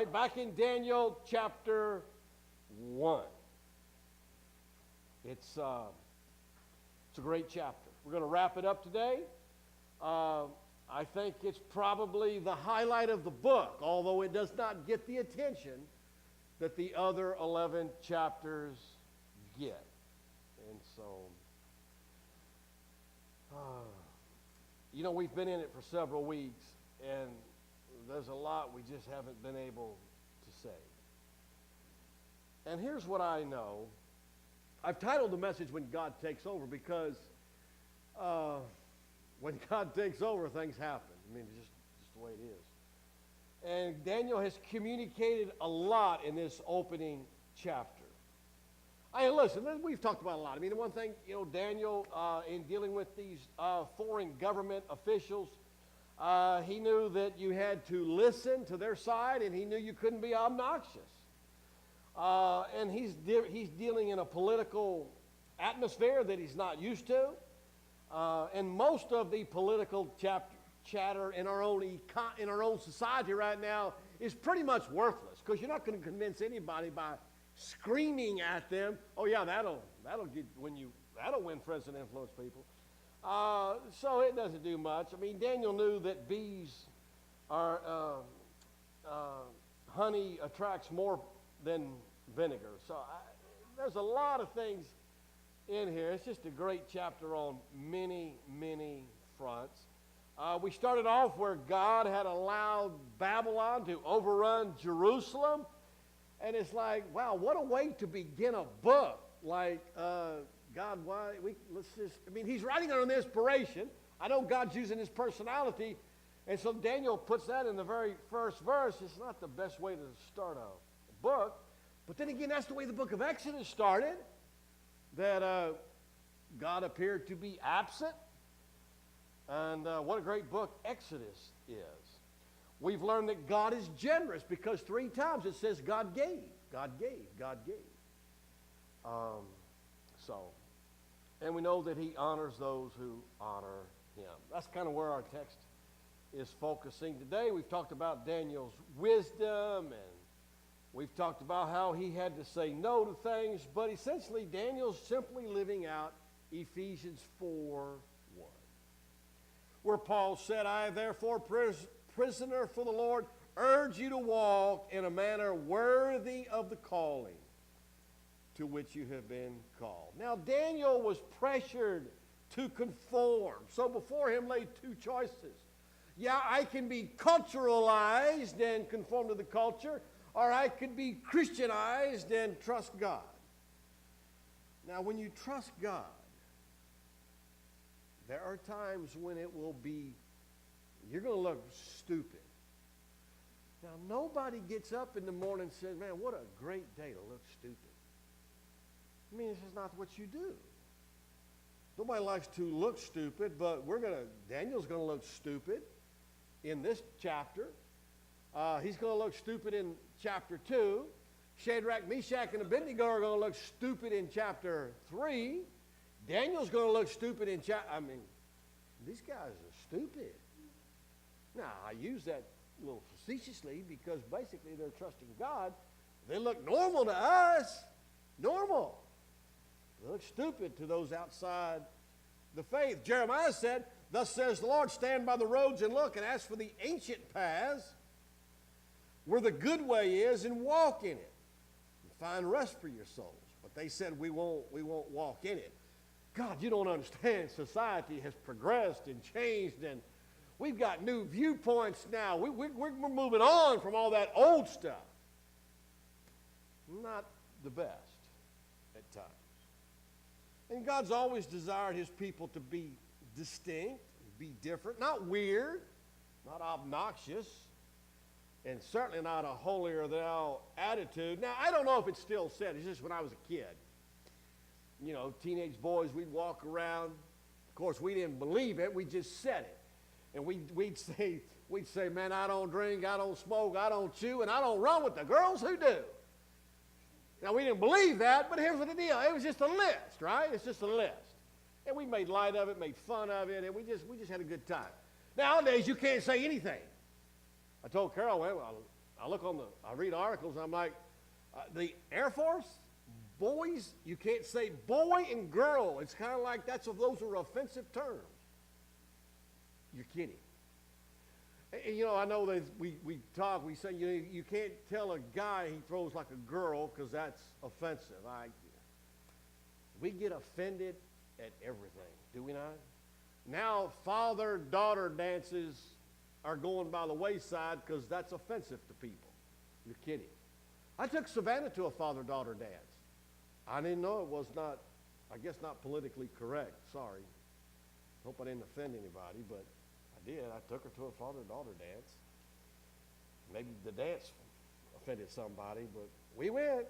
right, back in Daniel chapter 1. It's a great chapter. We're going to wrap it up today. I think it's probably the highlight of the book, although it does not get the attention that the other 11 chapters get. And so, we've been in it for several weeks, and there's a lot we just haven't been able to say. And here's what I know. I've titled the message When God Takes Over because when God takes over, things happen. I mean, it's just the way it is. And Daniel has communicated a lot in this opening chapter. Listen, we've talked about a lot. I mean, the one thing, Daniel, in dealing with these foreign government officials, he knew that you had to listen to their side, and he knew you couldn't be obnoxious. And he's dealing in a political atmosphere that he's not used to. And most of the political chatter in our own society right now is pretty much worthless, because you're not going to convince anybody by screaming at them. Oh yeah, that'll win friends and influence people. So it doesn't do much. I mean, Daniel knew that honey attracts more than vinegar. So there's a lot of things in here. It's just a great chapter on many, many fronts. We started off where God had allowed Babylon to overrun Jerusalem. And it's like, wow, what a way to begin a book. Like, God, he's writing it on inspiration. I know God's using his personality. And so Daniel puts that in the very first verse. It's not the best way to start a book. But then again, that's the way the book of Exodus started. That God appeared to be absent. And what a great book Exodus is. We've learned that God is generous because 3 times it says God gave, God gave, God gave. And we know that he honors those who honor him. That's kind of where our text is focusing today. We've talked about Daniel's wisdom, and we've talked about how he had to say no to things, but essentially Daniel's simply living out Ephesians 4:1, where Paul said, I therefore, prisoner for the Lord, urge you to walk in a manner worthy of the calling to which you have been called. Now, Daniel was pressured to conform. So before him lay 2 choices. Yeah, I can be culturalized and conform to the culture, or I could be Christianized and trust God. Now, when you trust God, there are times when you're going to look stupid. Now, nobody gets up in the morning and says, man, what a great day to look stupid. I mean, this is not what you do. Nobody likes to look stupid, but Daniel's going to look stupid in this chapter. He's going to look stupid in chapter 2. Shadrach, Meshach, and Abednego are going to look stupid in chapter 3. Daniel's going to look stupid in these guys are stupid. Now, I use that a little facetiously because basically they're trusting God. They look normal to us. Normal. They look stupid to those outside the faith. Jeremiah said, thus says the Lord, stand by the roads and look and ask for the ancient paths where the good way is and walk in it and find rest for your souls. But they said, we won't walk in it. God, you don't understand. Society has progressed and changed, and we've got new viewpoints now. We're moving on from all that old stuff. Not the best at times. And God's always desired his people to be distinct, be different, not weird, not obnoxious, and certainly not a holier-than-thou attitude. Now, I don't know if it's still said. It's just when I was a kid. Teenage boys, we'd walk around. Of course, we didn't believe it. We just said it. And we'd say, man, I don't drink, I don't smoke, I don't chew, and I don't run with the girls who do. Now, we didn't believe that, but here's what the deal. It was just a list, right? It's just a list. And we made light of it, made fun of it, and we just had a good time. Nowadays, you can't say anything. I told Carol, well, I read articles, and I'm like, the Air Force, boys, you can't say boy and girl. It's kind of like those are offensive terms. You're kidding. And, I know that we say, you can't tell a guy he throws like a girl because that's offensive. We get offended at everything, do we not? Now father-daughter dances are going by the wayside because that's offensive to people. You're kidding. I took Savannah to a father-daughter dance. I didn't know it was not politically correct. Sorry. Hope I didn't offend anybody, but I did. I took her to a father-daughter dance. Maybe the dance offended somebody, but we went.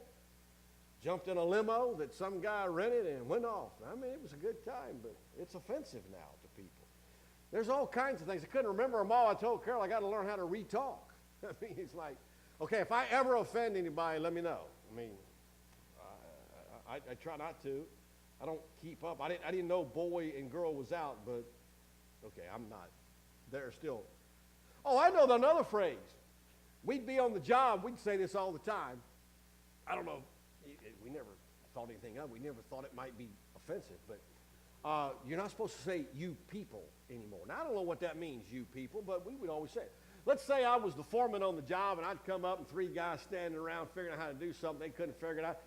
Jumped in a limo that some guy rented and went off. I mean, it was a good time, but it's offensive now to people. There's all kinds of things. I couldn't remember them all. I told Carol I got to learn how to re-talk. I mean, it's like, okay, if I ever offend anybody, let me know. I mean, I try not to. I don't keep up. I didn't know boy and girl was out, but okay, I'm not. They're still. Oh, I know another phrase. We'd be on the job. We'd say this all the time. I don't know. We never thought anything of it. We never thought it might be offensive, but you're not supposed to say you people anymore. Now, I don't know what that means, you people, but we would always say it. Let's say I was the foreman on the job, and I'd come up and three guys standing around figuring out how to do something. They couldn't figure it out.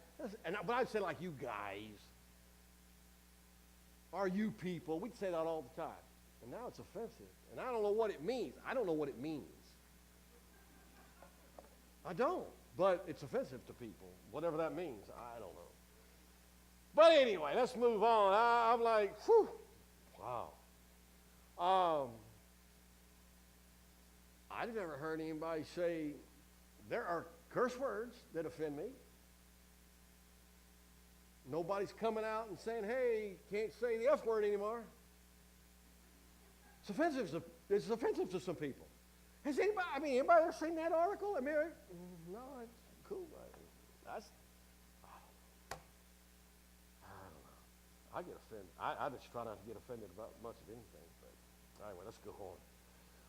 But I'd say like, you guys, or you people. We'd say that all the time. And now it's offensive. And I don't know what it means. I don't know what it means. I don't. But it's offensive to people, whatever that means. I don't know. But anyway, let's move on. I'm like, whew, wow. I've never heard anybody say, there are curse words that offend me. Nobody's coming out and saying, hey, can't say the F word anymore. It's offensive to some people. Has anybody ever seen that article? No, it's cool. I don't know. I get offended. I just try not to get offended about much of anything. But anyway, let's go on.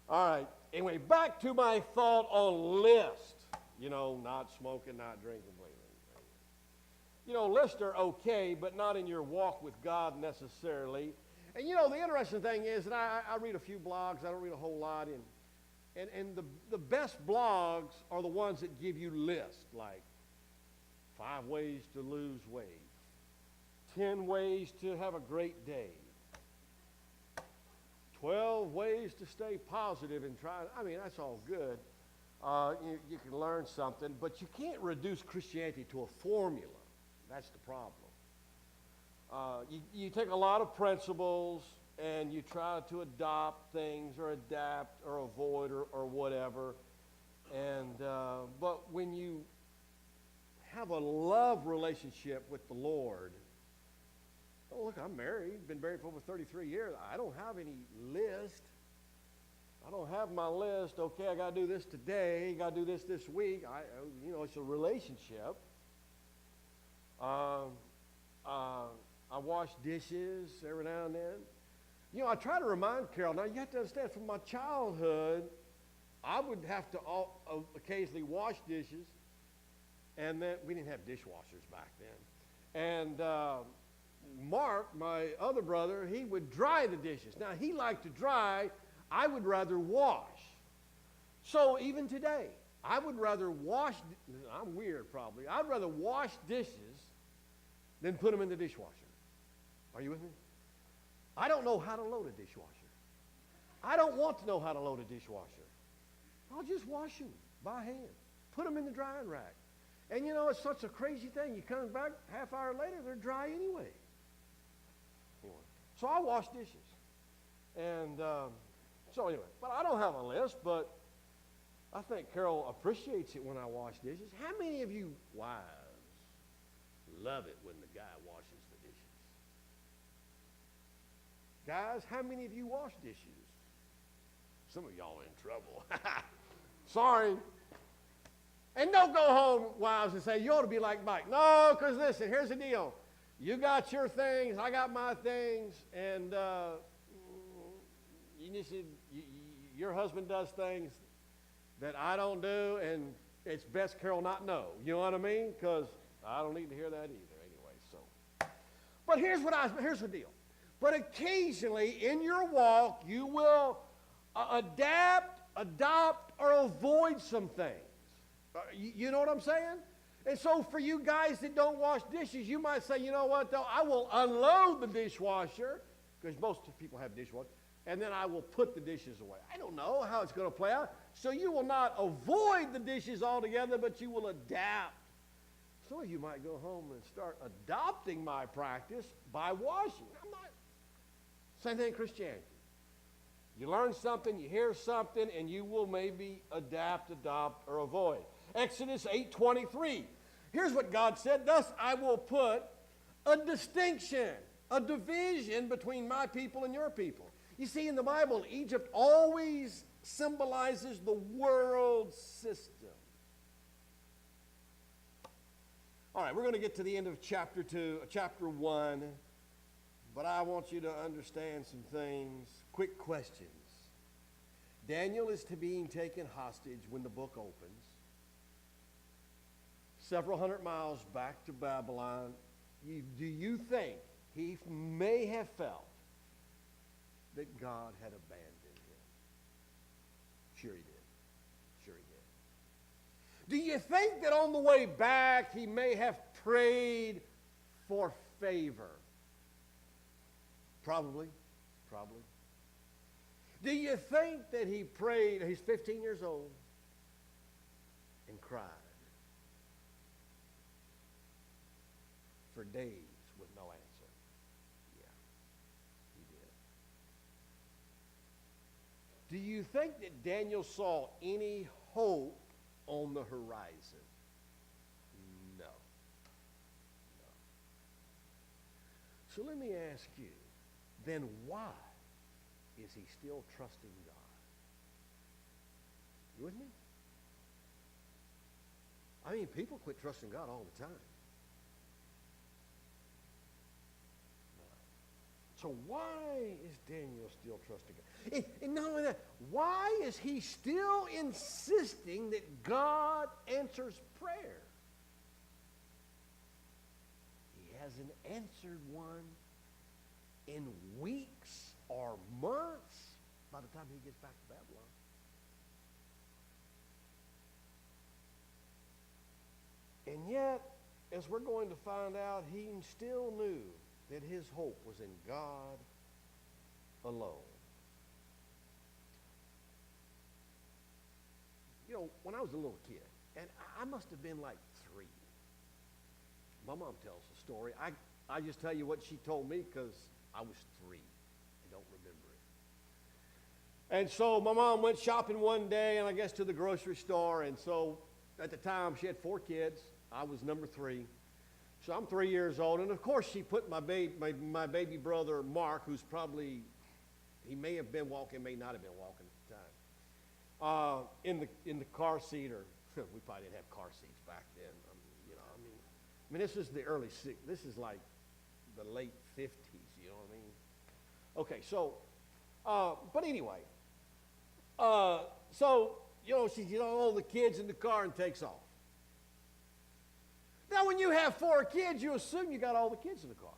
All right. Anyway, back to my thought on list. Not smoking, not drinking, lists are okay, but not in your walk with God necessarily. And the interesting thing is, and I read a few blogs. I don't read a whole lot. And the best blogs are the ones that give you lists, like 5 ways to lose weight, 10 ways to have a great day, 12 ways to stay positive and try. That's all good. You can learn something, but you can't reduce Christianity to a formula. That's the problem. You take a lot of principles and you try to adopt things or adapt or avoid or whatever. But when you have a love relationship with the Lord, look, I'm married, been married for over 33 years. I don't have any list. I don't have my list. Okay, I got to do this today. Got to do this week. It's a relationship. I wash dishes every now and then. I try to remind Carol. Now, you have to understand, from my childhood, I would have to occasionally wash dishes, and then we didn't have dishwashers back then. And Mark, my other brother, he would dry the dishes. Now, he liked to dry. I would rather wash. So even today, I would rather wash. I'm weird, probably. I'd rather wash dishes than put them in the dishwasher. Are you with me? I don't know how to load a dishwasher. I don't want to know how to load a dishwasher. I'll just wash them by hand. Put them in the drying rack. And it's such a crazy thing. You come back half hour later, they're dry anyway. So I wash dishes. And so anyway, but I don't have a list, but I think Carol appreciates it when I wash dishes. How many of you wives love it when the guy washes the dishes? Guys, how many of you wash dishes? Some of y'all are in trouble. Sorry. And don't go home, wives, and say, you ought to be like Mike. No, because listen, here's the deal. You got your things, I got my things, and your husband does things that I don't do, and it's best Carol not know. You know what I mean? Because I don't need to hear that either anyway. So, but here's the deal. But occasionally in your walk, you will adapt, adopt, or avoid some things. You know what I'm saying? And so for you guys that don't wash dishes, you might say, you know what, though, I will unload the dishwasher, because most people have dishwashers, and then I will put the dishes away. I don't know how it's going to play out. So you will not avoid the dishes altogether, but you will adapt. Some of you might go home and start adopting my practice by washing. I'm not. Same thing in Christianity. You learn something, you hear something, and you will maybe adapt, adopt, or avoid. Exodus 8:23. Here's what God said. Thus I will put a distinction, a division between my people and your people. You see, in the Bible, Egypt always symbolizes the world system. All right, we're going to get to the end of chapter 1, but I want you to understand some things. Quick questions. Daniel is to be taken hostage when the book opens. Several hundred miles back to Babylon. Do you think he may have felt that God had abandoned him? Sure he did. Sure he did. Do you think that on the way back he may have prayed for favor? Probably. Probably. Do you think that he prayed, he's 15 years old, and cried for days with no answer? Yeah, he did. Do you think that Daniel saw any hope on the horizon? No. No. So let me ask you, then why is he still trusting God? You with me? I mean, people quit trusting God all the time. So why is Daniel still trusting God? And not only that, why is he still insisting that God answers prayer? He hasn't answered one in weeks or months by the time he gets back to Babylon. And yet, as we're going to find out, he still knew that his hope was in God alone. You know, when I was a little kid, and I must have been like 3. My mom tells the story. I just tell you what she told me because I was 3. I don't remember it. And so my mom went shopping one day, and I guess to the grocery store. And so at the time, she had 4 kids. I was number 3. So I'm 3 years old, and of course she put my baby brother Mark, who's probably, he may have been walking, may not have been walking at the time, in the car seat, or we probably didn't have car seats back then. I mean this is the early 60s. This is like the late 50s. You know what I mean? Okay, so, but anyway, so she all the kids in the car and takes off. Now, when you have 4 kids, you assume you got all the kids in the car.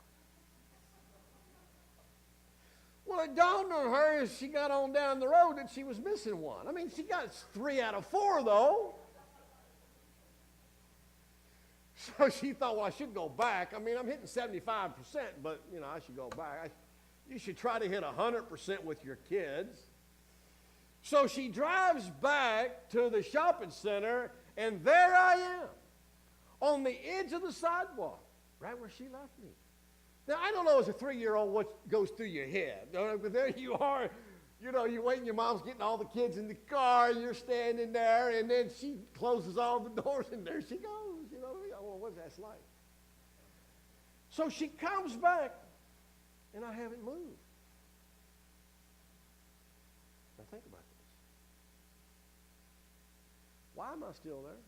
Well, it dawned on her as she got on down the road that she was missing one. I mean, she got 3 out of 4, though. So she thought, well, I should go back. I mean, I'm hitting 75%, but, I should go back. You should try to hit 100% with your kids. So she drives back to the shopping center, and there I am, on the edge of the sidewalk, right where she left me. Now, I don't know as a 3-year-old what goes through your head, but there you are, you're waiting, your mom's getting all the kids in the car, and you're standing there, and then she closes all the doors, and there she goes, well, what's that like? So she comes back, and I haven't moved. Now, think about this. Why am I still there?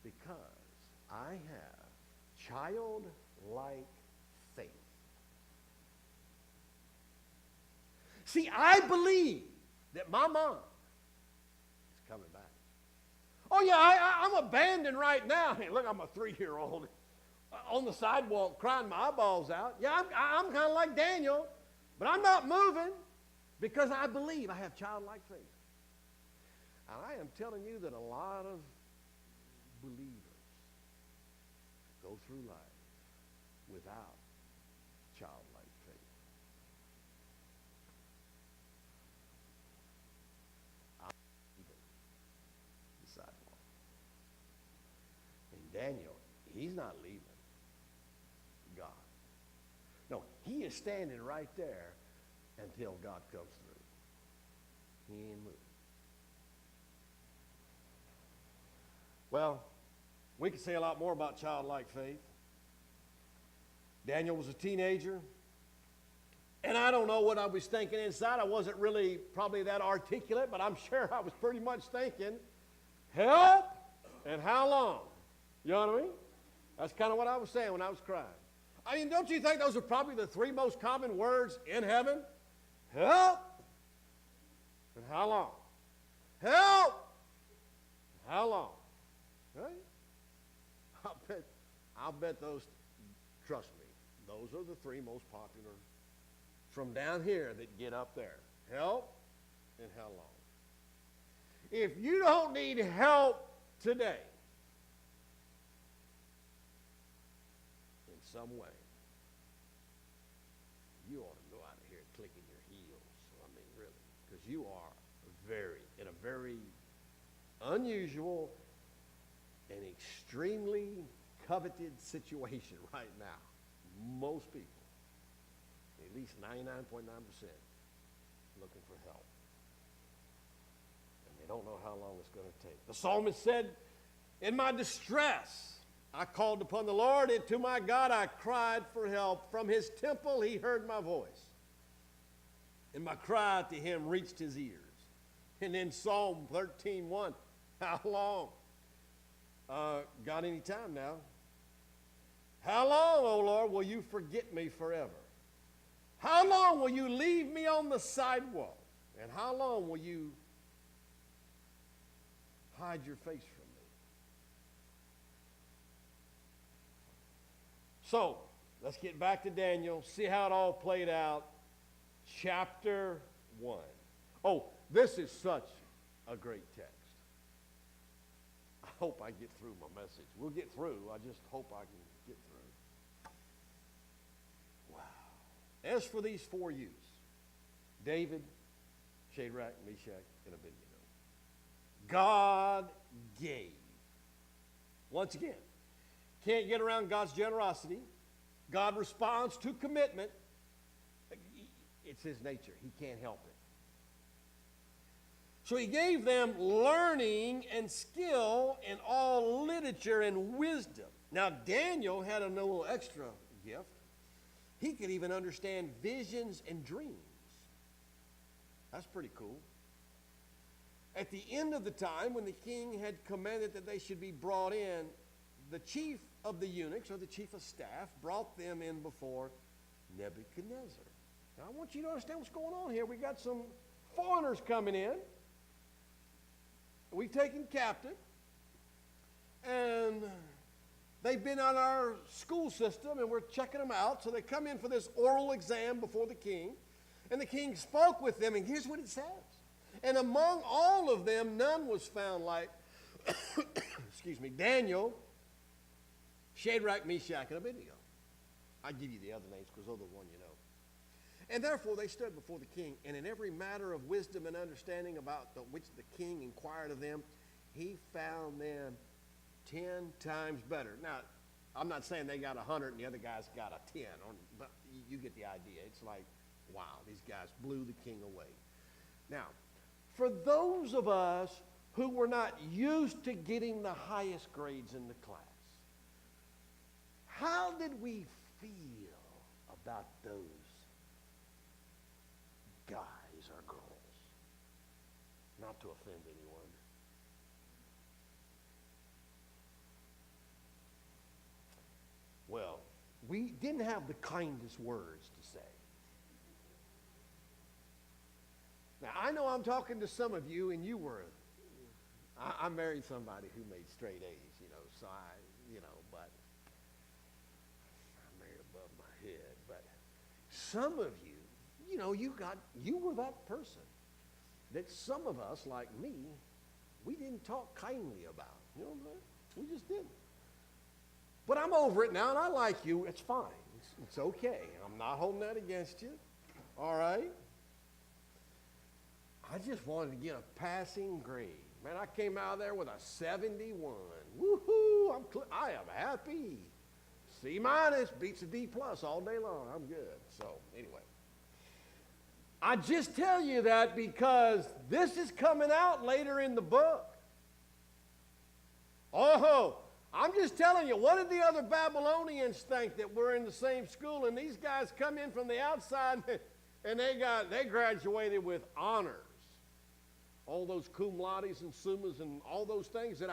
Because I have childlike faith. See, I believe that my mom is coming back. Oh, yeah, I'm abandoned right now. Hey, look, I'm a 3-year-old on the sidewalk crying my eyeballs out. Yeah, I'm kind of like Daniel, but I'm not moving because I believe I have childlike faith. And I am telling you that a lot of believers go through life without childlike faith. I'm leaving the sidewalk. And Daniel, he's not leaving God. No, he is standing right there until God comes through. He ain't moving. Well, we could say a lot more about childlike faith. Daniel was a teenager, and I don't know what I was thinking inside. I wasn't really probably that articulate, but I'm sure I was pretty much thinking, help, and how long? You know what I mean? That's kind of what I was saying when I was crying. I mean, don't you think those are probably the 3 most common words in heaven? Help, and how long? Help, and how long? Right? I'll bet those, trust me, those are the 3 most popular from down here that get up there. Help and how long? If you don't need help today, in some way, you ought to go out of here clicking your heels. I mean, really, because you are in a very unusual and extremely coveted situation right now. Most people, at least 99.9%, looking for help. And they don't know how long it's going to take. The psalmist said, in my distress, I called upon the Lord, and to my God I cried for help. From his temple he heard my voice, and my cry to him reached his ears. And then Psalm 13:1, how long? Got any time now? How long, O Lord, will you forget me forever? How long will you leave me on the sidewalk? And how long will you hide your face from me? So, let's get back to Daniel, see how it all played out. Chapter 1. Oh, this is such a great text. I hope I get through my message. We'll get through. I just hope I can get through. Wow. As for these 4 youths, David, Shadrach, Meshach, and Abednego, God gave. Once again, can't get around God's generosity. God responds to commitment. It's his nature. He can't help it. So he gave them learning and skill in all literature and wisdom. Now, Daniel had a little extra gift. He could even understand visions and dreams. That's pretty cool. At the end of the time, when the king had commanded that they should be brought in, the chief of the eunuchs, or the chief of staff, brought them in before Nebuchadnezzar. Now, I want you to understand what's going on here. We got some foreigners coming in. We've taken captive, and they've been on our school system, and we're checking them out. So they come in for this oral exam before the king, and the king spoke with them, and here's what it says. And among all of them, none was found like, Daniel, Shadrach, Meshach, and Abednego. I give you the other names because they're the one you know. And therefore they stood before the king, and in every matter of wisdom and understanding about which the king inquired of them, he found them 10 times better. Now, I'm not saying they got 100 and the other guys got a 10, but you get the idea. It's like, wow, these guys blew the king away. Now, for those of us who were not used to getting the highest grades in the class, how did we feel about those guys or girls? Not to offend anyone. Well, we didn't have the kindest words to say. Now, I know I'm talking to some of you, and you were married somebody who made straight A's, so but I married above my head. But some of you, you were that person that some of us, like me, we didn't talk kindly about. You know what I'm saying? We just didn't. But I'm over it now, and I like you. It's fine. It's okay. I'm not holding that against you. All right? I just wanted to get a passing grade. Man, I came out of there with a 71. Woohoo! I am happy. C- beats a D+ all day long. I'm good. So, anyway. I just tell you that because this is coming out later in the book. Oh, I'm just telling you, what did the other Babylonians think that we're in the same school? And these guys come in from the outside and they graduated with honors. All those cum laudes and summas and all those things that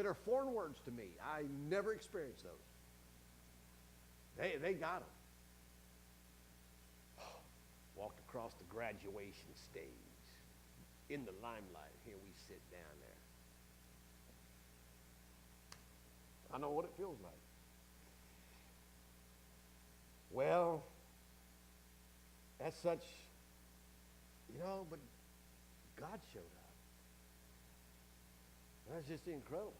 are foreign words to me. I never experienced those. They got them. Walked across the graduation stage in the limelight. Here we sit down there. I know what it feels like. Well, that's such, but God showed up. That's just incredible.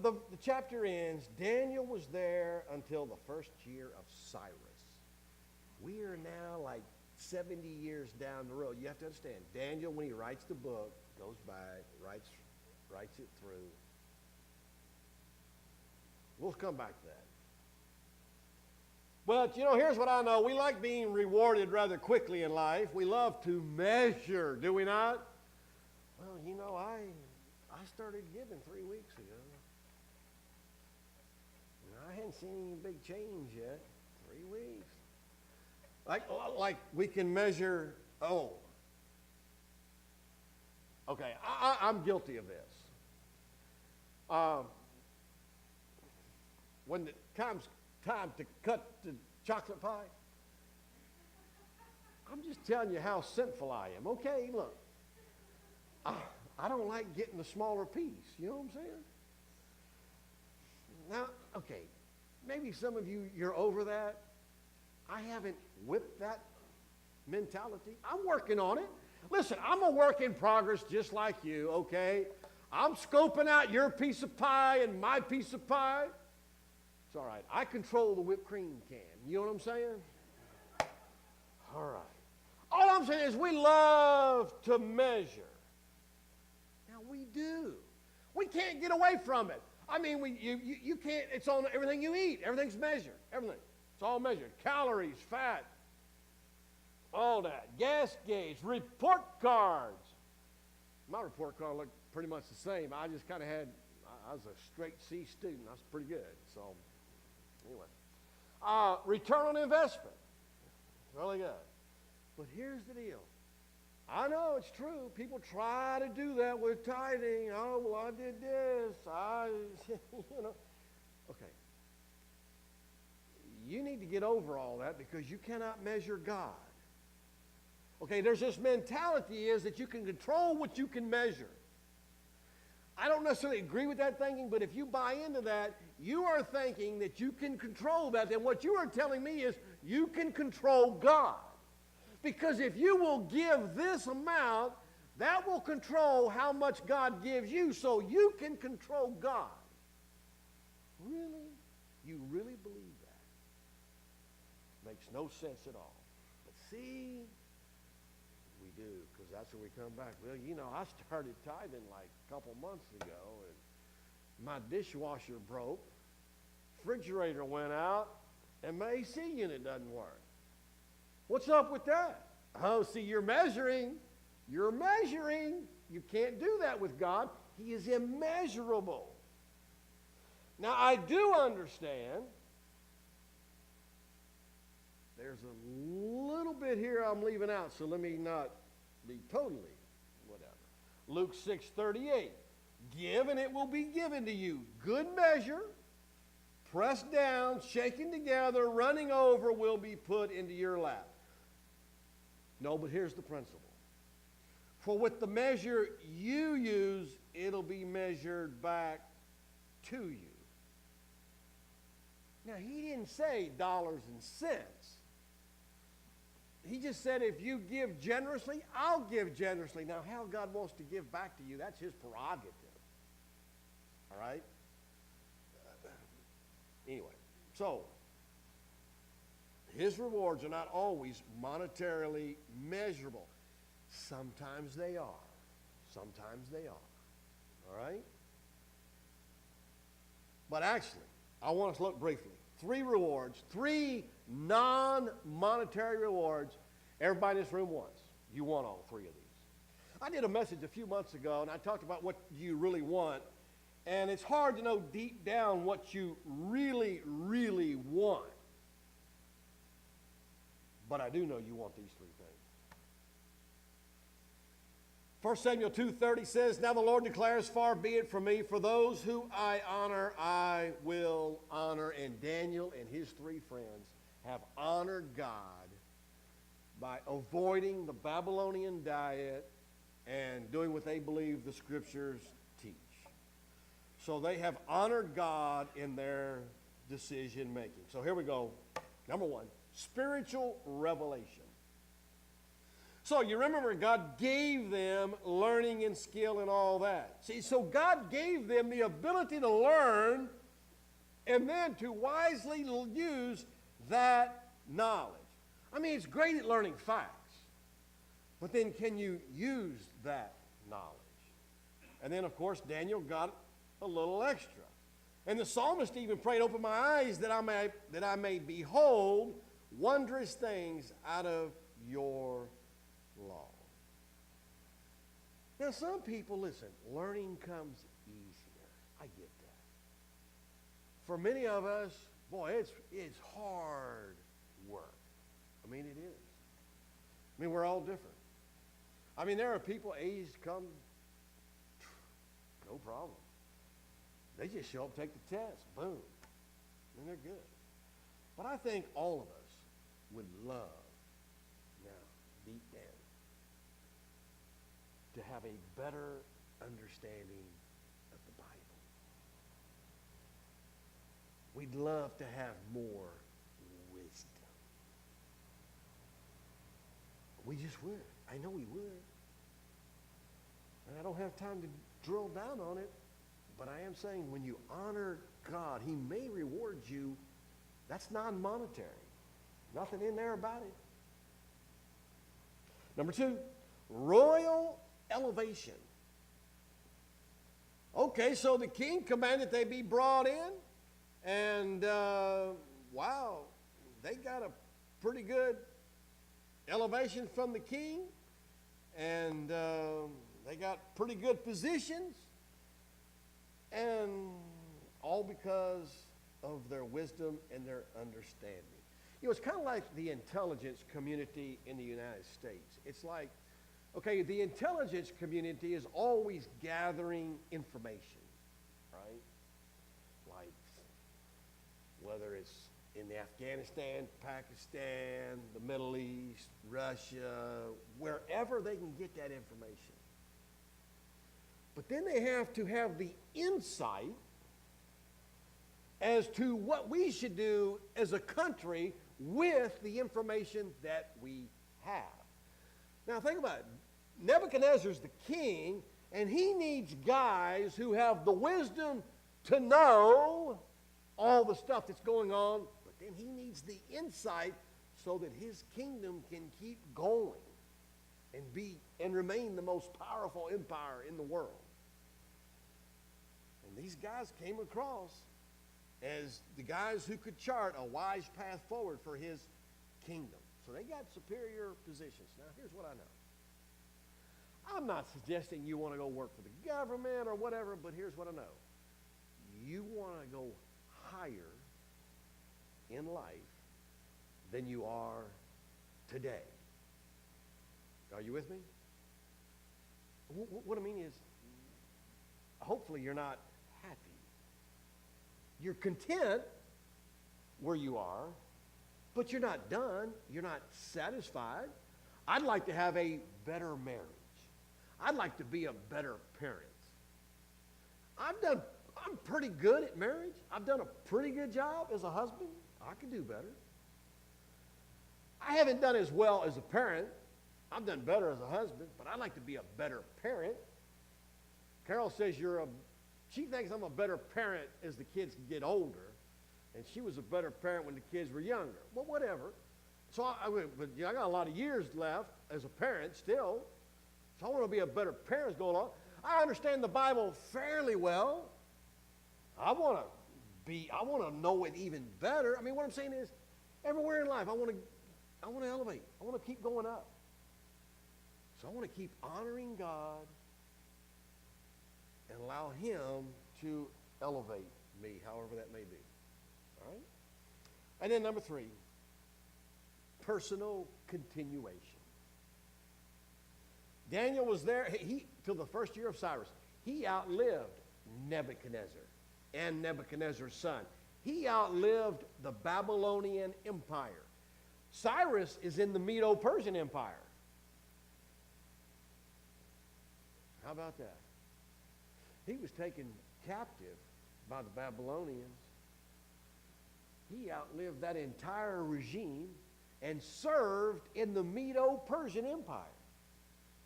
The chapter ends, Daniel was there until the first year of Cyrus. We are now like 70 years down the road. You have to understand, Daniel, when he writes the book, goes back, writes it through. We'll come back to that. But, here's what I know. We like being rewarded rather quickly in life. We love to measure, do we not? Well, I started giving 3 weeks ago. I hadn't seen any big change yet. 3 weeks. Like we can measure, okay, I'm guilty of this. When it comes time to cut the chocolate pie, I'm just telling you how sinful I am. Okay, look, I don't like getting the smaller piece. You know what I'm saying? Now, okay, maybe some of you, you're over that. I haven't whipped that mentality. I'm working on it. Listen, I'm a work in progress just like you, okay? I'm scoping out your piece of pie and my piece of pie. It's all right. I control the whipped cream can. You know what I'm saying? All right. All I'm saying is we love to measure. Now, we do. We can't get away from it. I mean, you can't. It's on everything you eat. Everything's measured. Everything. It's all measured. Calories, fat, all that. Gas gauge, report cards. My report card looked pretty much the same. I just kind of I was a straight C student. I was pretty good. So, anyway. Return on investment. Really good. But here's the deal. I know it's true. People try to do that with tithing. Oh, well, I did this. Okay. You need to get over all that because you cannot measure God. Okay, there's this mentality is that you can control what you can measure. I don't necessarily agree with that thinking, but if you buy into that, you are thinking that you can control that. Then what you are telling me is you can control God. Because if you will give this amount, that will control how much God gives you, so you can control God. Really? You really believe that? Makes no sense at all. But see, we do, because that's where we come back. Well, I started tithing like a couple months ago, and my dishwasher broke, refrigerator went out, and my AC unit doesn't work. What's up with that? Oh, see, you're measuring. You're measuring. You can't do that with God. He is immeasurable. Now, I do understand there's a little bit here I'm leaving out, so let me not be totally whatever. Luke 6:38. Give, and it will be given to you. Good measure, pressed down, shaken together, running over, will be put into your lap. No, but here's the principle. For with the measure you use, it'll be measured back to you. Now, he didn't say dollars and cents. He just said, if you give generously, I'll give generously. Now, how God wants to give back to you, that's his prerogative. All right? Anyway, so his rewards are not always monetarily measurable. Sometimes they are. Sometimes they are. All right? But actually, I want us to look briefly. 3 rewards, 3 non-monetary rewards everybody in this room wants. You want all 3 of these. I did a message a few months ago, and I talked about what you really want. And it's hard to know deep down what you really, really want. But I do know you want these 3 things. 1 Samuel 2:30 says, now the Lord declares, far be it from me, for those who I honor, I will honor. And Daniel and his 3 friends have honored God by avoiding the Babylonian diet and doing what they believe the scriptures teach. So they have honored God in their decision making. So here we go. Number 1, spiritual revelation. So you remember God gave them learning and skill and all that. See, so God gave them the ability to learn and then to wisely use that knowledge. I mean, it's great at learning facts, but then can you use that knowledge? And then, of course, Daniel got a little extra. And the psalmist even prayed, open my eyes that I may behold wondrous things out of your law. Now, some people, listen, learning comes easier. I get that. For many of us, boy, it's hard work. I mean, it is. I mean, we're all different. I mean, there are people, A's come, no problem. They just show up, take the test, boom, and they're good. But I think all of us would love, now, deep down, to have a better understanding of the Bible. We'd love to have more wisdom. We just would. I know we would. And I don't have time to drill down on it, but I am saying when you honor God, he may reward you. That's non-monetary. Nothing in there about it. Number 2, royal elevation. Okay, so the king commanded they be brought in, and wow, they got a pretty good elevation from the king, and they got pretty good positions, and all because of their wisdom and their understanding. You know, it's kind of like the intelligence community in the United States. It's like, okay, the intelligence community is always gathering information, right? Like whether it's in Afghanistan, Pakistan, the Middle East, Russia, wherever they can get that information. But then they have to have the insight as to what we should do as a country with the information that we have. Now think about it. Nebuchadnezzar's the king, and he needs guys who have the wisdom to know all the stuff that's going on, but then he needs the insight so that his kingdom can keep going and remain the most powerful empire in the world. And these guys came across as the guys who could chart a wise path forward for his kingdom. So they got superior positions. Now, here's what I know. I'm not suggesting you want to go work for the government or whatever, but here's what I know. You want to go higher in life than you are today. Are you with me? What I mean is, hopefully you're not happy. You're content where you are, but you're not done. You're not satisfied. I'd like to have a better marriage. I'd like to be a better parent. I'm pretty good at marriage. I've done a pretty good job as a husband. I could do better. I haven't done as well as a parent. I've done better as a husband, but I'd like to be a better parent. Carol says she thinks I'm a better parent as the kids get older, and she was a better parent when the kids were younger. Well, whatever. So I got a lot of years left as a parent still, so I want to be a better parent as going on. I understand the Bible fairly well. I want to know it even better. I mean, what I'm saying is, everywhere in life, I want to elevate. I want to keep going up. So I want to keep honoring God and allow Him to elevate me, however that may be. All right? And then number 3, personal continuation. Daniel was there till the first year of Cyrus. He outlived Nebuchadnezzar and Nebuchadnezzar's son. He outlived the Babylonian Empire. Cyrus is in the Medo-Persian Empire. How about that? He was taken captive by the Babylonians. He outlived that entire regime and served in the Medo-Persian Empire.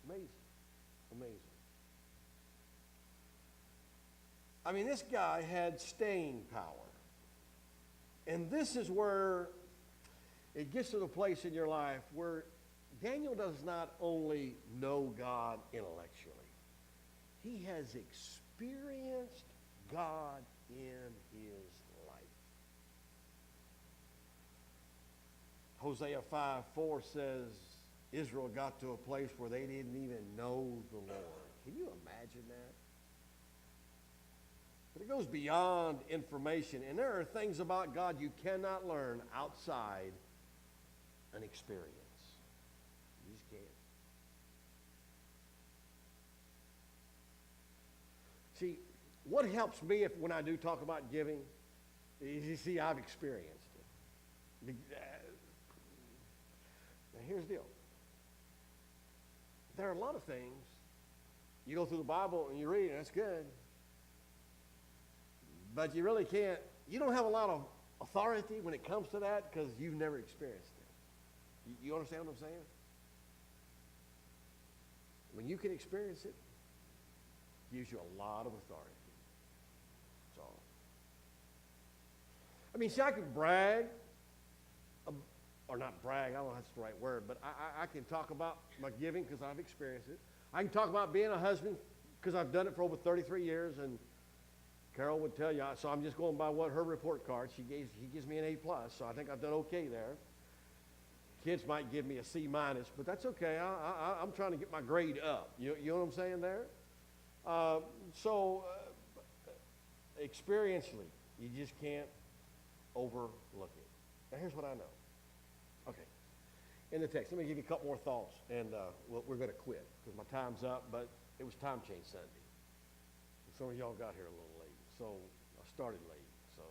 Amazing. Amazing. I mean, this guy had staying power. And this is where it gets to the place in your life where Daniel does not only know God intellectually, he has experienced God in his life. Hosea 5:4 says Israel got to a place where they didn't even know the Lord. Can you imagine that? But it goes beyond information, and there are things about God you cannot learn outside an experience. You just can't. See, what helps me when I do talk about giving is, you see, I've experienced it. Now, here's the deal. There are a lot of things, you go through the Bible and you read it, that's good. But you really can't, you don't have a lot of authority when it comes to that because you've never experienced it. You understand what I'm saying? When you can experience it, it gives you a lot of authority. That's all. I mean, see, I can brag, or not brag, I don't know if that's the right word, but I can talk about my giving because I've experienced it. I can talk about being a husband because I've done it for over 33 years, and Carol would tell you, so I'm just going by what her report card, she gives me an A+, so I think I've done okay there. Kids might give me a C-, but that's okay. I'm trying to get my grade up. You know what I'm saying there? Experientially, you just can't overlook it. Now, here's what I know. Okay. In the text, let me give you a couple more thoughts, and we're going to quit because my time's up, but it was Time Change Sunday. And some of y'all got here a little late, so I started late. So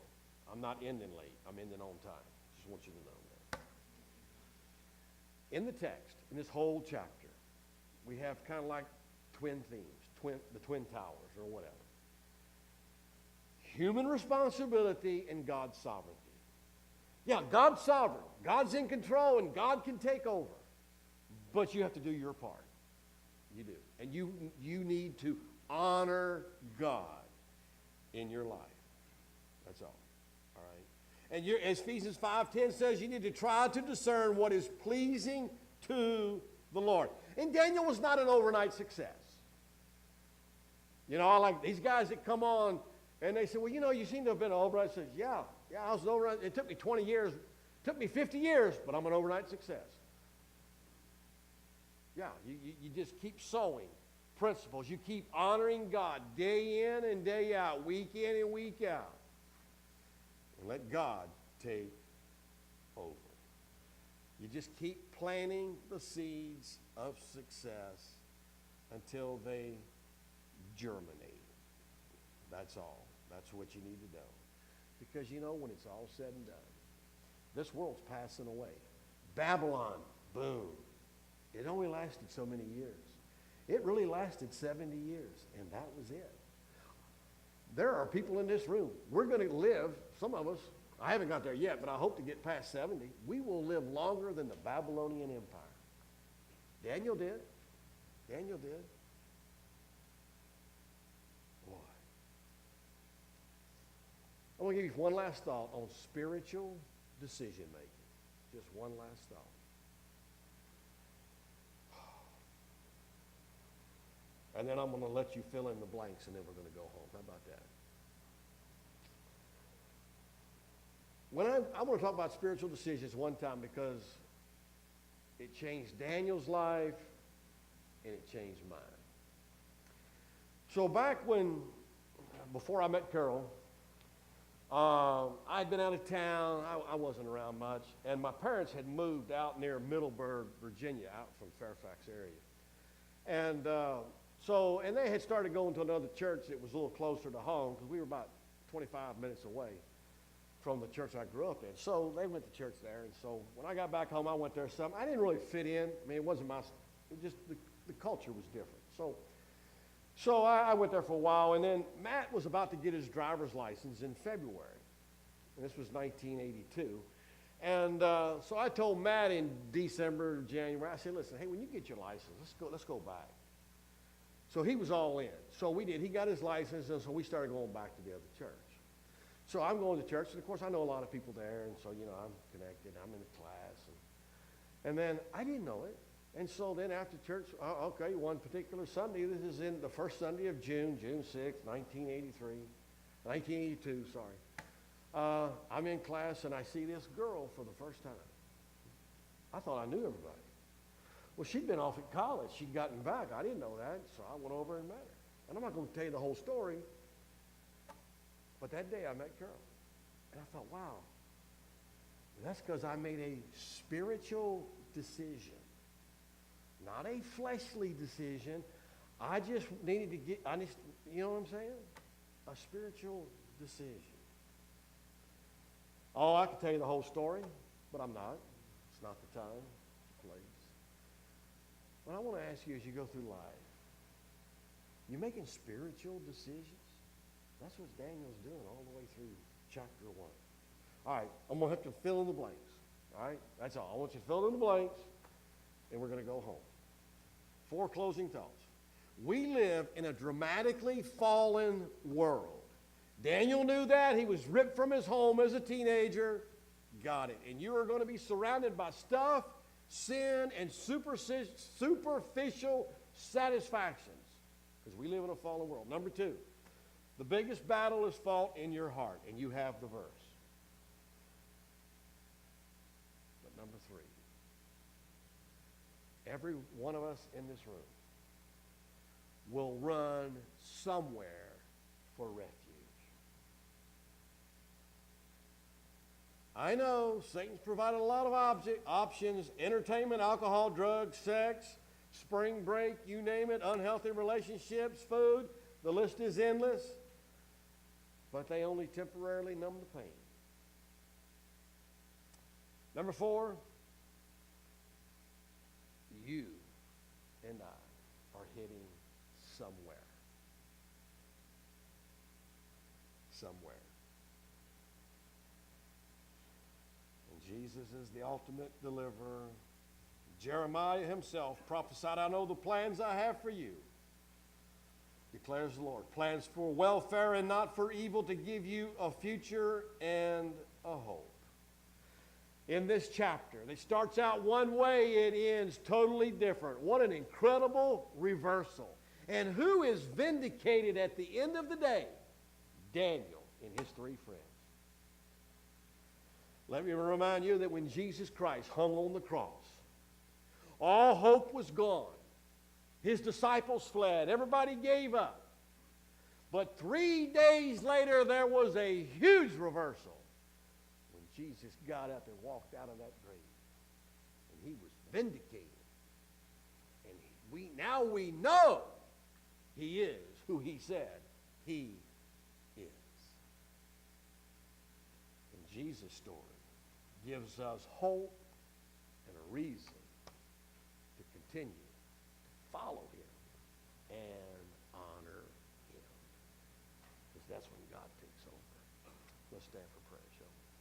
I'm not ending late. I'm ending on time. Just want you to know that. In the text, in this whole chapter, we have kind of like twin themes, the twin towers or whatever. Human responsibility and God's sovereignty. Yeah, God's sovereign. God's in control and God can take over. But you have to do your part. You do. And you need to honor God in your life. That's all. All right? And as Ephesians 5:10 says, you need to try to discern what is pleasing to the Lord. And Daniel was not an overnight success. You know, I like these guys that come on and they say, well, you know, you seem to have been an overnight success. Yeah, I was an overnight. It took me 20 years. It took me 50 years, but I'm an overnight success. Yeah, you just keep sowing principles. You keep honoring God day in and day out, week in and week out. And let God take over. You just keep planting the seeds of success until they germinate. That's all. That's what you need to know. Because you know, when it's all said and done, this world's passing away. Babylon, boom. It only lasted so many years. It really lasted 70 years, and that was it. There are people in this room. We're going to live, some of us, I haven't got there yet, but I hope to get past 70. We will live longer than the Babylonian Empire. Daniel did. Daniel did. Boy. I want to give you one last thought on spiritual decision making. Just one last thought. And then I'm going to let you fill in the blanks, and then we're going to go home. How about that? When I want to talk about spiritual decisions one time because it changed Daniel's life and it changed mine. So back before I met Carol, I'd been out of town. I wasn't around much. And my parents had moved out near Middleburg, Virginia, out from Fairfax area. And and they had started going to another church that was a little closer to home because we were about 25 minutes away from the church I grew up in. So they went to church there. And so when I got back home, I went there some. I didn't really fit in. I mean, it wasn't just the culture was different. So I went there for a while. And then Matt was about to get his driver's license in February. And this was 1982. And so I told Matt in December, January, I said, listen, hey, when you get your license, let's go back. So he was all in. So we did. He got his license, and so we started going back to the other church. So I'm going to church, and of course I know a lot of people there, and so, I'm connected. I'm in the class. And then I didn't know it. And so then after church, okay, one particular Sunday, this is in the first Sunday of June 6th, 1982, sorry. I'm in class, and I see this girl for the first time. I thought I knew everybody. Well, she'd been off at college. She'd gotten back. I didn't know that, so I went over and met her. And I'm not going to tell you the whole story, but that day I met Carol. And I thought, wow, that's because I made a spiritual decision, not a fleshly decision. I just needed to you know what I'm saying? A spiritual decision. Oh, I could tell you the whole story, but I'm not. It's not the time, the place. What I want to ask you as you go through life, you making spiritual decisions? That's what Daniel's doing all the way through chapter 1. All right, I'm going to have to fill in the blanks. All right, that's all. I want you to fill in the blanks, and we're going to go home. 4 closing thoughts. We live in a dramatically fallen world. Daniel knew that. He was ripped from his home as a teenager. Got it. And you are going to be surrounded by stuff, sin, and superficial satisfactions because we live in a fallen world. Number 2, the biggest battle is fought in your heart, and you have the verse. But number 3, every one of us in this room will run somewhere for refuge. I know Satan's provided a lot of options: entertainment, alcohol, drugs, sex, spring break, you name it, unhealthy relationships, food. The list is endless. But they only temporarily numb the pain. Number 4, you and I are heading somewhere. Somewhere. Jesus is the ultimate deliverer. Jeremiah himself prophesied, I know the plans I have for you, declares the Lord. Plans for welfare and not for evil, to give you a future and a hope. In this chapter, it starts out one way, it ends totally different. What an incredible reversal. And who is vindicated at the end of the day? Daniel and his 3 friends. Let me remind you that when Jesus Christ hung on the cross, all hope was gone. His disciples fled. Everybody gave up. But 3 days later, there was a huge reversal when Jesus got up and walked out of that grave. And he was vindicated. And now we know he is who he said he is. And Jesus' story gives us hope and a reason to continue to follow him and honor him. Because that's that's when God takes over. Let's stand for prayer, shall we?